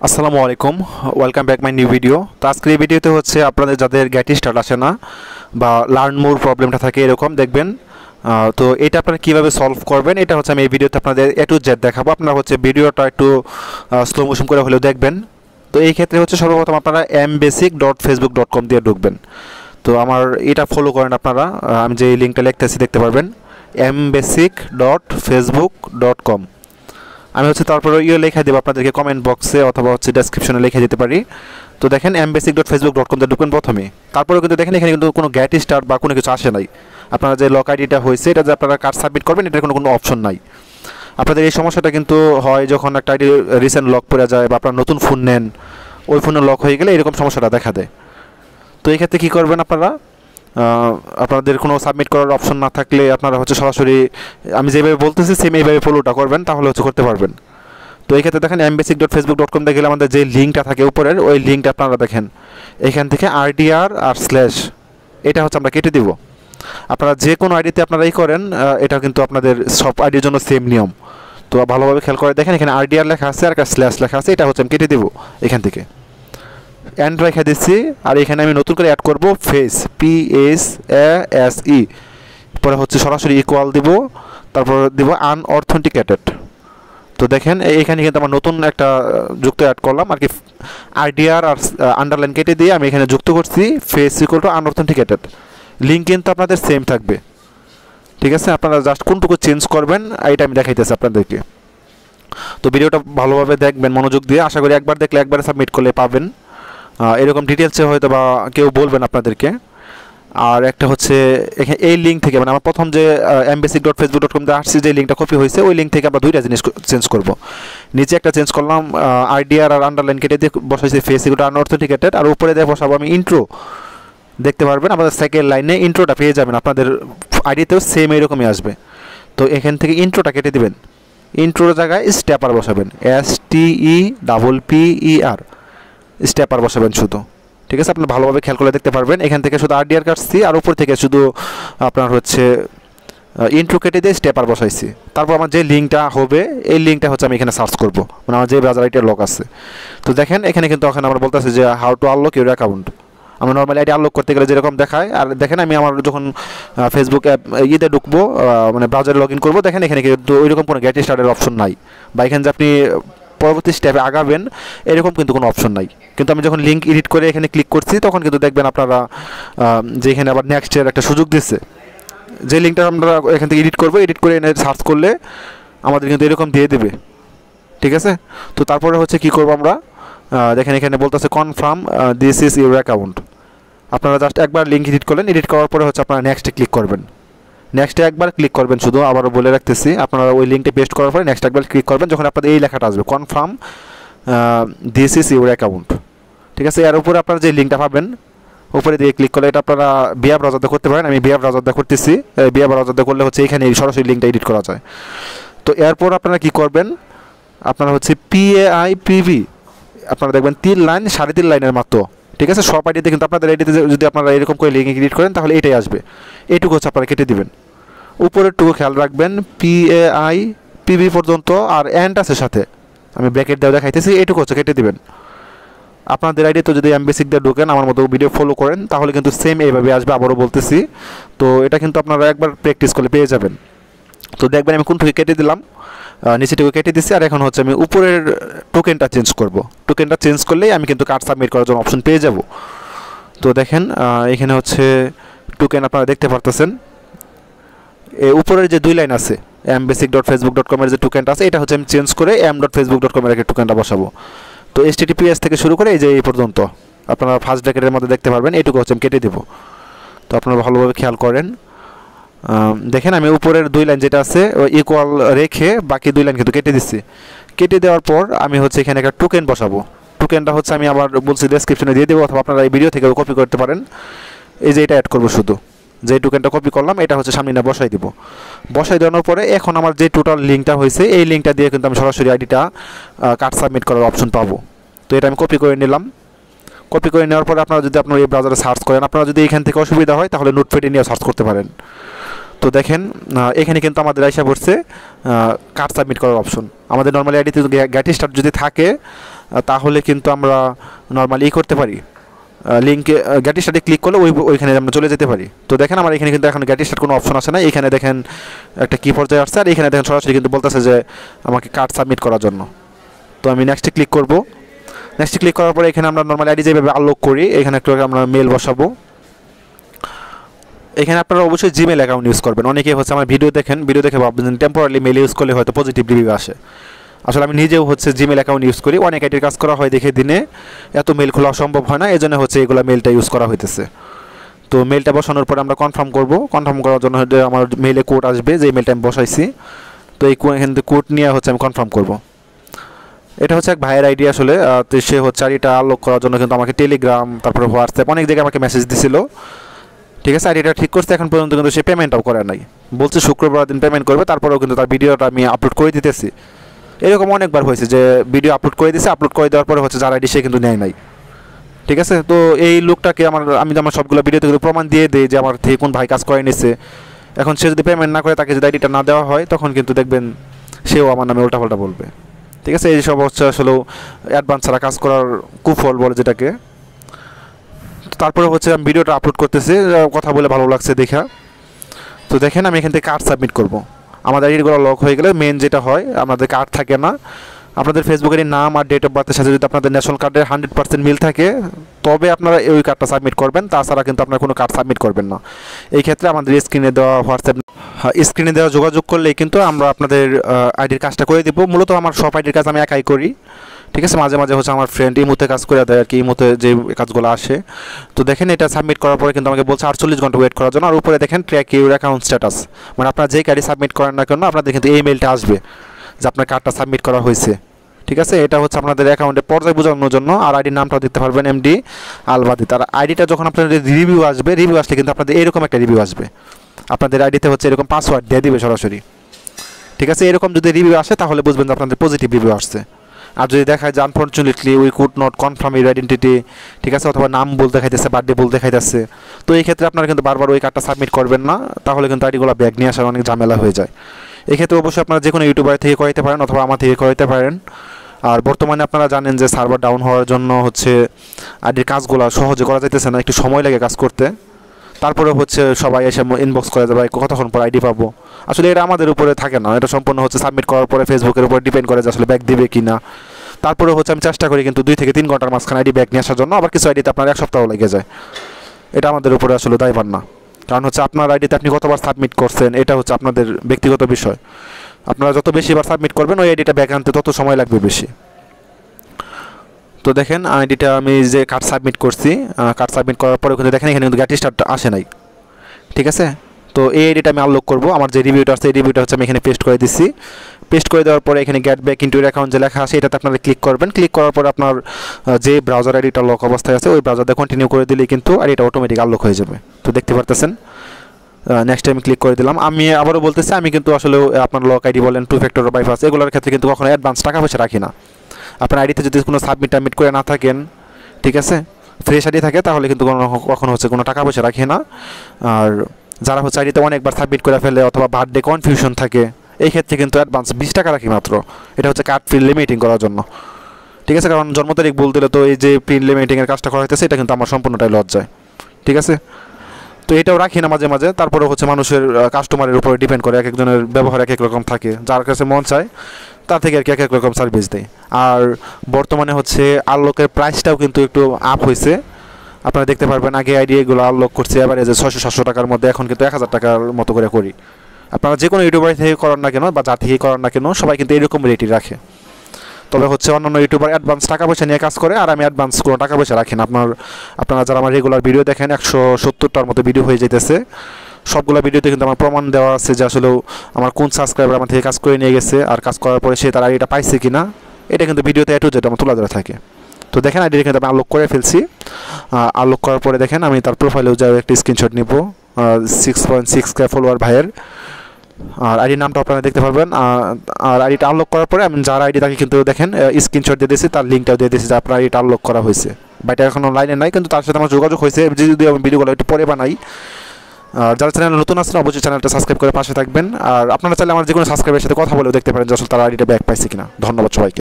আসসালামু আলাইকুম, welcome back my new video. তো আজকের এই ভিডিওতে হচ্ছে আপনাদের যাদের গ্যাটি স্টার্ট আসে না বা লার্ন মোর প্রবলেমটা থাকে এরকম দেখবেন। তো এটা আপনারা কীভাবে সলভ করবেন এটা হচ্ছে আমি এই ভিডিওতে আপনাদের এ টু জেড দেখাবো। আপনারা হচ্ছে ভিডিওটা একটু স্লো মোশন করে হলেও দেখবেন। তো এই ক্ষেত্রে হচ্ছে সর্বপ্রথম আপনারা mbasic.facebook.com দিয়ে ঢুকবেন। তো আমার এটা ফলো করেন আপনারা, আমি যে লিঙ্কটা লিখতেছি দেখতে পারবেন mbasic.facebook.com। আমি হচ্ছে তারপরে লেখা দেবো আপনাদেরকে কমেন্ট বক্সে অথবা হচ্ছে ডেসক্রিপশনে লিখে দিতে পারি। তো দেখেন mbasic.facebook.com তে ঢুকবেন প্রথমে। তারপরে কিন্তু দেখেন এখানে কিন্তু কোনো গ্যাট স্টার্ট বা কোনো কিছু আসে নাই। আপনারা যে লক আইডিটা হয়েছে এটা যে আপনারা কার্ড সাবমিট করবেন এটার কোনো অপশন নাই। আপনাদের এই সমস্যাটা কিন্তু হয় যখন একটা আইডি রিসেন্ট লক পড়ে যায় বা আপনারা নতুন ফোন নেন, ওই ফোনে লক হয়ে গেলে এরকম সমস্যাটা দেখা দেয়। তো এই ক্ষেত্রে কী করবেন আপনারা, আপনাদের কোনো সাবমিট করার অপশন না থাকলে আপনারা হচ্ছে সরাসরি আমি যেভাবে বলতেছি সেম এইভাবে ফলোটা করবেন, তাহলে হচ্ছে করতে পারবেন। তো এই ক্ষেত্রে দেখেন mbasic.facebook.com দেখলে আমাদের যে লিঙ্কটা থাকে উপরের ওই লিঙ্কটা আপনারা দেখেন এখান থেকে RDR আর স্ল্যাশ এটা হচ্ছে আমরা কেটে দিব। আপনারা যে কোনো আইডিতে আপনারা এই করেন, এটা কিন্তু আপনাদের সব আইডির জন্য সেম নিয়ম। তো ভালোভাবে খেয়াল করে দেখেন এখানে RDR লেখা আছে আর একটা স্ল্যাশ লেখা আছে, এটা হচ্ছে আমি কেটে দেবো এখান থেকে অ্যান্ড রেখে দিচ্ছি। আর এখানে আমি নতুন করে অ্যাড করব ফেস PHASE, পরে হচ্ছে সরাসরি ইকুয়াল দিব, তারপর দিব আনঅথেন্টিকেটেড। তো দেখেন এখানে কিন্তু আমার নতুন একটা যুক্ত অ্যাড করলাম আর কি, RDR আর আন্ডারলাইন কেটে দিয়ে আমি এখানে যুক্ত করছি ফেস ইকুয়াল টু আনঅথেন্টিকেটেড। লিঙ্ক কিন্তু আপনাদের সেম থাকবে, ঠিক আছে? আপনারা জাস্ট কোনটুকু চেঞ্জ করবেন এটা আমি দেখাইতেছি আপনাদেরকে। তো ভিডিওটা ভালোভাবে দেখবেন মনোযোগ দিয়ে, আশা করি একবার দেখলে একবারে সাবমিট করলে পাবেন। এরকম ডিটেলসে হয়তো বা কেউ বলবেন আপনাদেরকে। আর একটা হচ্ছে এখানে এই লিঙ্ক থেকে মানে আমার প্রথম যে mbasic.facebook.com তে আসছি যে লিঙ্কটা কপি হয়েছে ওই লিঙ্ক থেকে আমরা দুইটা জিনিস চেঞ্জ করব। নিচে একটা চেঞ্জ করলাম RDR আর আন্ডারলাইন কেটে দিয়ে বসাইছি ফেস ইকুয়াল টু আনঅথেন্টিকেটেড, আর উপরে দিয়ে বসাবো আমি ইন্ট্রো। দেখতে পারবেন আমাদের সেকেন্ড লাইনে ইন্ট্রোটা পেয়ে যাবেন, আপনাদের আইডিতেও সেম এরকমই আসবে। তো এখান থেকে ইন্ট্রোটা কেটে দিবেন, ইন্ট্রোর জায়গায় স্টেপার বসাবেন STEPPER, স্টেপার বসাবেন শুধু, ঠিক আছে? আপনি ভালোভাবে খেয়াল করে দেখতে পারবেন এখান থেকে শুধু RDR কাটছি আর উপর থেকে শুধু আপনার হচ্ছে ইন্ট্রো কেটে দিয়ে স্টেপার বসাইছি। তারপর আমার যে লিঙ্কটা হবে এই লিঙ্কটা হচ্ছে আমি এখানে সার্চ করব, মানে আমার যে ব্রাউজার আইডির লক আছে। তো দেখেন এখানে কিন্তু এখন আমরা বলতেছি যে how to unlock your account. আমরা নর্মালি আইডি আনলক করতে গেলে যেরকম দেখায়, আর দেখেন আমি আমার যখন ফেসবুক অ্যাপ ইয়েতে ঢুকবো মানে ব্রাউজারে লগ ইন করবো, দেখেন এখানে কিন্তু ওইরকম কোনো গেট স্টার্টের অপশন নাই, বা এখানে যে আপনি পরবর্তী স্টেপে আগাবেন এরকম কিন্তু কোনো অপশন নাই। কিন্তু আমি যখন লিঙ্ক এডিট করে এখানে ক্লিক করছি তখন কিন্তু দেখবেন আপনারা যে এখানে আবার নেক্সটের একটা সুযোগ দিচ্ছে। যে লিঙ্কটা আমরা এখান থেকে এডিট করবো, এডিট করে এনে সার্চ করলে আমাদের কিন্তু এরকম দিয়ে দেবে, ঠিক আছে? তো তারপরে হচ্ছে কি করবো আমরা, দেখেন এখানে বলতেছে confirm this is your account. আপনারা জাস্ট একবার লিঙ্ক এডিট করলেন, এডিট করার পরে হচ্ছে আপনারা নেক্সটে ক্লিক করবেন, নেক্সটে একবার ক্লিক করবেন শুধু, আবারও বলে রাখতেছি আপনারা ওই লিঙ্কটা পেস্ট করার পরে নেক্সট একবার ক্লিক করবেন, যখন আপনাদের এই লেখাটা আসবে confirm this is your account, ঠিক আছে? এর উপরে আপনারা যে লিঙ্কটা পাবেন উপরে দিয়ে ক্লিক করলে এটা আপনারা বিয়া ব্রাউজারতে করতে পারেন। আমি বিয়া ব্রাউজারতে করতেছি, বিয়া ব্রাউজারতে করলে হচ্ছে এখানে সরাসরি লিঙ্কটা এডিট করা যায়। তো এরপর আপনারা কি করবেন, আপনারা হচ্ছে PAIPV আপনারা দেখবেন 3 লাইন 3.5 লাইনের মাত্র, ঠিক আছে? সব আইডিতে কিন্তু আপনাদের আইডিতে যদি আপনারা এরকম করে লিঙ্ক এডিট করেন তাহলে এটাই আসবে। এইটুকু হচ্ছে আপনারা কেটে দিবেন, উপরের টুকু খেয়াল রাখবেন PAIPV পর্যন্ত, আর এন্ড আছে সাথে আমি ব্র্যাকেট দেওয়া দেখাইতেছি, এইটুকু হচ্ছে কেটে দিবেন। আপনাদের আইডিতে যদি mbasic দিয়ে ঢোকেন আমার মতো ভিডিও ফলো করেন তাহলে কিন্তু সেম এইভাবে আসবে, আবারও বলতেছি। তো এটা কিন্তু আপনারা একবার প্র্যাকটিস করলে পেয়ে যাবেন। তো দেখবেন আমি কোনটুকু কেটে দিলাম, নিচেটুকু কেটে দিচ্ছি, আর এখন হচ্ছে আমি উপরের টোকেনটা চেঞ্জ করব। টোকেনটা চেঞ্জ করলেই আমি কিন্তু কার্ড সাবমিট করার জন্য অপশন পেয়ে যাব। তো দেখেন এখানে হচ্ছে টোকেন আপনারা দেখতে পারতেছেন, উপরের যে 2 লাইন আছে mbasic.facebook.com এর যে টোকেনটা আছে এটা হচ্ছে আমি চেঞ্জ করে m.facebook.com এর একটা টোকেনটা বসাবো। তো HTTPS থেকে শুরু করে এই যে এই পর্যন্ত আপনারা ফার্স্ট ব্র্যাকেটের মধ্যে দেখতে পারবেন, এইটুকু হচ্ছে আমি কেটে দেবো। তো আপনারা ভালোভাবে খেয়াল করেন, দেখেন আমি উপরের 2 লাইন যেটা আছে ইকুয়াল রেখে বাকি 2 লাইন কিন্তু কেটে দিচ্ছি। কেটে দেওয়ার পর আমি হচ্ছে এখানে একটা টোকেন বসাবো। টোকেনটা হচ্ছে আমি আবার বলছি ডেসক্রিপশনে দিয়ে দেবো, অথবা আপনারা এই ভিডিও থেকে কপি করতে পারেন। এই যে এটা অ্যাড করবো, শুধু যে টোকেনটা কপি করলাম এটা হচ্ছে সামনে না বসাই দিব। বসাই দেওয়ার পরে এখন আমার যে টোটাল লিঙ্কটা হয়েছে এই লিঙ্কটা দিয়ে কিন্তু আমি সরাসরি আইডিটা কার্ড সাবমিট করার অপশন পাবো। তো এটা আমি কপি করে নিলাম। কপি করে নেওয়ার পরে আপনারা যদি আপনার এই ব্রাউজারে সার্চ করেন, আপনারা যদি এখান থেকে অসুবিধা হয় তাহলে নোটপ্যাডে নিয়ে সার্চ করতে পারেন। তো দেখেন এখানে কিন্তু আমাদের আইসা পড়ছে কার্ড সাবমিট করার অপশন। আমাদের নর্মালি আইডিতে গ্যাট স্টার্ট যদি থাকে তাহলে কিন্তু আমরা নর্মালি করতে পারি, লিঙ্কে গেট স্টার্টে ক্লিক করলে ওইখানে আমরা চলে যেতে পারি। তো দেখেন আমার এখানে কিন্তু এখন গেট স্টার্ট কোনো অপশন আসে না, এখানে দেখেন একটা কি পর্যায়ে আসছে, আর এখানে দেখেন সরাসরি কিন্তু বলতেছে যে আমাকে কার্ড সাবমিট করার জন্য। তো আমি নেক্সটে ক্লিক করব। নেক্সটে ক্লিক করার পরে এখানে আমরা নর্মাল আইডি যেভাবে আনলক করি, এখানে একটু আমরা মেল বসাবো। এখানে আপনারা অবশ্যই জিমেল অ্যাকাউন্ট ইউজ করবেন। অনেকেই হচ্ছে আমার ভিডিও দেখে ভাববেন টেম্পোরারি মেল ইউজ করলে হয়তো পজিটিভ রিভিউ আসে। আসলে আমি নিজেও হচ্ছে জিমেল অ্যাকাউন্ট ইউজ করি, অনেক আইডির কাজ করা হয় দেখে দিনে এত মেল খোলা সম্ভব হয় না, এই জন্য হচ্ছে এগুলো মেলটা ইউজ করা হইতেছে। তো মেলটা বসানোর পরে আমরা কনফার্ম করব। কনফার্ম করার জন্য আমার মেলে কোড আসবে, যে মেলটা আমি বসাইছি। তো এই এখান থেকে কোড নিয়ে হচ্ছে আমি কনফার্ম করব। এটা হচ্ছে এক ভাইয়ের আইডি আসলে, তো সে হচ্ছে আইডিটা আনলক করার জন্য কিন্তু আমাকে টেলিগ্রাম, তারপরে হোয়াটসঅ্যাপ অনেক জায়গায় আমাকে মেসেজ দিছিল। ঠিক আছে, আইডিটা ঠিক করছে, এখন পর্যন্ত কিন্তু সে পেমেন্টটাও করে নাই। বলছে শুক্রবার দিন পেমেন্ট করবে, তারপরেও কিন্তু তার ভিডিওটা আমি আপলোড করে দিতেছি। এরকম অনেকবার হয়েছে যে ভিডিও আপলোড করে দিয়েছে, আপলোড করে দেওয়ার পরে হচ্ছে যার আইডি সে কিন্তু নেয় নাই। ঠিক আছে, তো এই লোকটাকে আমি আমার সবগুলো ভিডিওতে কিন্তু প্রমাণ দিয়ে দিই যে আমার থেকে কোন ভাই কাজ করে নিছে। এখন সে যদি পেমেন্ট না করে, তাকে যদি আইডিটা না দেওয়া হয়, তখন কিন্তু দেখবেন সেও আমার নামে উল্টাপাল্টা বলবে। ঠিক আছে, এই সব হচ্ছে আসলে অ্যাডভান্স ছাড়া কাজ করার কুফল বলে যেটাকে। তারপরে হচ্ছে আমি ভিডিওটা আপলোড করতেছি, কথা বলে ভালো লাগছে দেখা। তো দেখেন আমি এখান থেকে কার্ড সাবমিট করব। আমাদের আইডিগুলো লক হয়ে গেলে মেন যেটা হয়, আমাদের কার্ড থাকে না। আপনাদের ফেসবুকের নাম আর ডেট অফ বার্থের সাথে যদি আপনাদের ন্যাশনাল কার্ডের 100% মিল থাকে, তবে আপনারা ওই কার্ডটা সাবমিট করবেন, তাছাড়া কিন্তু আপনারা কোনো কার্ড সাবমিট করবেন না। এই ক্ষেত্রে আমাদের স্ক্রিনে দেওয়া স্ক্রিনে দেওয়া যোগাযোগ করলেই কিন্তু আমরা আপনাদের আইডির কাজটা করে দেবো। মূলত আমার সব আইডির কাজ আমি একাই করি। ঠিক আছে, মাঝে মাঝে হচ্ছে আমার ফ্রেন্ড এই মুহূর্তে কাজ করে দেয় আর কি, এই মুহূর্তে যে কাজগুলো আসে। তো দেখেন এটা সাবমিট করার পরে কিন্তু আমাকে বলছে 48 ঘন্টা ওয়েট করার জন্য। আর উপরে দেখেন ট্র্যাক ইউর অ্যাকাউন্ট স্ট্যাটাস, মানে আপনারা যে কার্ডই সাবমিট করেন না কেন আপনাদের কিন্তু এই মেলটা আসবে যে আপনার কার্ডটা সাবমিট করা হয়েছে। ঠিক আছে, এটা হচ্ছে আপনাদের অ্যাকাউন্টে পর্যায় বোঝানোর জন্য। আর আইডির নামটাও দেখতে পারবেন এমডি আলবাদি। তার আইডিটা যখন আপনাদের রিভিউ আসলে কিন্তু আপনাদের এরকম একটা রিভিউ আসবে, আপনাদের আইডিতে হচ্ছে এরকম পাসওয়ার্ড দিয়ে দিবে সরাসরি। ঠিক আছে, এরকম যদি রিভিউ আসে তাহলে বুঝবেন যে আপনাদের পজিটিভ রিভিউ আসছে। আর যদি দেখায় যে unfortunately we could not confirm your identity, ঠিক আছে, অথবা নাম বলতে দেখাইতেছে, বার্থডে বলতে দেখাইতেছে, তো এই ক্ষেত্রে আপনারা কিন্তু বারবার ওই কার্ডটা সাবমিট করবেন না, তাহলে কিন্তু আইডিগুলো ব্যাক নিয়ে আসার অনেক ঝামেলা হয়ে যায়। এক্ষেত্রে অবশ্যই আপনারা যে কোনো ইউটিউবার থেকে করাইতে পারেন অথবা আমার থেকে করাইতে পারেন। আর বর্তমানে আপনারা জানেন যে সার্ভার ডাউন হওয়ার জন্য হচ্ছে আইডির কাজগুলো সহজে করা যাইতেছে না, একটু সময় লাগে কাজ করতে। তারপরে হচ্ছে সবাই এসে ইনবক্স করে দেবে কতক্ষণ পর আইডি পাবো। আসলে এটা আমাদের উপরে থাকে না, এটা সম্পূর্ণ হচ্ছে সাবমিট করার পরে ফেসবুকের উপর ডিপেন্ড করে যে আসলে ব্যাক দিবে কি না। তারপরে হচ্ছে আমি চেষ্টা করি কিন্তু 2 থেকে 3 ঘন্টার মাঝখানে আইডি ব্যাক নিয়ে আসার জন্য। আবার কিছু আইডিতে আপনার 1 সপ্তাহ লেগে যায়, এটা আমাদের উপরে আসলে দায়ভার না। কারণ হচ্ছে আপনার আইডিতে আপনি কতবার সাবমিট করছেন এটা হচ্ছে আপনাদের ব্যক্তিগত বিষয়। আপনারা যত বেশিবার সাবমিট করবেন ওই আইডিটা ব্যাক আনতে তত সময় লাগবে বেশি। তো দেখেন আইডিটা আমি যে কার্ড সাবমিট করছি, কার্ড সাবমিট করার পরে কিন্তু দেখেন এখানে কিন্তু গেট স্টার্ট আসে নাই। ঠিক আছে, তো এই আইডিটা আমি আনলক করবো। আমার যে রিভিউটা আছে এই রিভিউটা হচ্ছে আমি এখানে পেস্ট করে দিচ্ছি। পেস্ট করে দেওয়ার পরে এখানে get back into your account যে লেখা আছে এটাতে আপনারা ক্লিক করবেন। ক্লিক করার পরে আপনার যে ব্রাউজার আইডিটা লক অবস্থায় আছে ওই ব্রাউজারটা কন্টিনিউ করে দিলেই কিন্তু আইডিটা অটোমেটিক আনলক হয়ে যাবে। তো দেখতে পারতেছেন নেক্সট টাইম ক্লিক করে দিলাম। আমি আবারও বলতেছি, আমি কিন্তু আসলে আপনার লক আইডি বলেন 2 ফ্যাক্টর বাইপাস এগুলোর ক্ষেত্রে কিন্তু কখনো অ্যাডভান্স টাকা পয়সা রাখি না। আপনার আইডিতে যদি কোনো সাবমিট করে না থাকেন, ঠিক আছে, ফ্রেশ আইডি থাকে, তাহলে কিন্তু কখনো হচ্ছে কোনো টাকা পয়সা রাখি না। আর যারা হচ্ছে আইডিতে অনেকবার সাবমিট করে ফেলে অথবা বার্থডে কনফিউশন থাকে, এই ক্ষেত্রে কিন্তু অ্যাডভান্স 20 টাকা রাখি মাত্র। এটা হচ্ছে কার্ড ফ্রি লিমিটিং করার জন্য। ঠিক আছে, কারণ জন্ম তারিখ বলতে দিলে তো এই যে প্রিন্ট লিমিটিংয়ের কাজটা করা হইতেছে এটা কিন্তু আমার সম্পূর্ণটাই লস যায়। ঠিক আছে, তো এটাও রাখি না মাঝে মাঝে। তারপরে হচ্ছে মানুষের কাস্টমারের উপরে ডিপেন্ড করে, এক একজনের ব্যবহার এক এক রকম থাকে, যার কাছে মন চায় তার থেকে আর কি এক এক রকম সার্ভিস দেয়। আর বর্তমানে হচ্ছে আনলকের প্রাইসটাও কিন্তু একটু আপ হয়েছে। আপনারা দেখতে পারবেন আগে আইডি এগুলো আনলক করছে এবারে যে 600-700 টাকার মধ্যে, এখন কিন্তু 1000 টাকার মতো করে করি। আপনারা যে কোনো ইউটিউবার থেকে করান না কেন বা যার থেকে করান না কেন সবাই কিন্তু এরকম রেটই রাখে। তবে হচ্ছে অন্যান্য ইউটিউবার অ্যাডভান্স টাকা পয়সা নিয়ে কাজ করে, আর আমি অ্যাডভান্স কোনো টাকা পয়সা রাখি না। আপনারা যারা আমার রেগুলার ভিডিও দেখেন 170টার মতো ভিডিও হয়ে যেতেছে, সবগুলো ভিডিওতে কিন্তু আমার প্রমাণ দেওয়া আছে যে আসলে আমার কোন সাবস্ক্রাইবার আমার থেকে কাজ করে নিয়ে গেছে, আর কাজ করার পরে সে তার আইডিটা পাইছে কিনা, এটা কিন্তু ভিডিওতে এ টু জেড আমার তুলে ধরা থাকে। তো দেখেন আইডিটা কিন্তু আমি আনলক করে ফেলছি। আনলক করার পরে দেখেন আমি তার প্রোফাইলেও যাই একটা স্ক্রিনশট নিব 6.6K ফলোয়ার ভাইয়ের। আর আইডির নামটা আপনারা দেখতে পারবেন। আর আইডিটা আনলক করার পরে আমি যার আইডি তাকে কিন্তু দেখেন স্ক্রিনশট দিয়ে দিয়েছি, তার লিঙ্কটাও দিয়ে দিয়েছি যে আপনার আইডিটা আনলক করা হয়েছে। বা এটা এখন লাইনে নাই, কিন্তু তার সাথে আমার যোগাযোগ হয়েছে। যদি আমি ভিডিওগুলো একটু পরে বানাই। আর যারা চ্যানেলে নতুন আসছেন অবশ্যই চ্যানেলটা সাবস্ক্রাইব করে পাশে থাকবেন। আর আপনারা চাইলে আমার যে কোনো সাবস্ক্রাইবের সাথে কথা বলেও দেখতে পারেন যে আসলে তার আইডিটা ব্যাক পাইছে কিনা। ধন্যবাদ সবাইকে।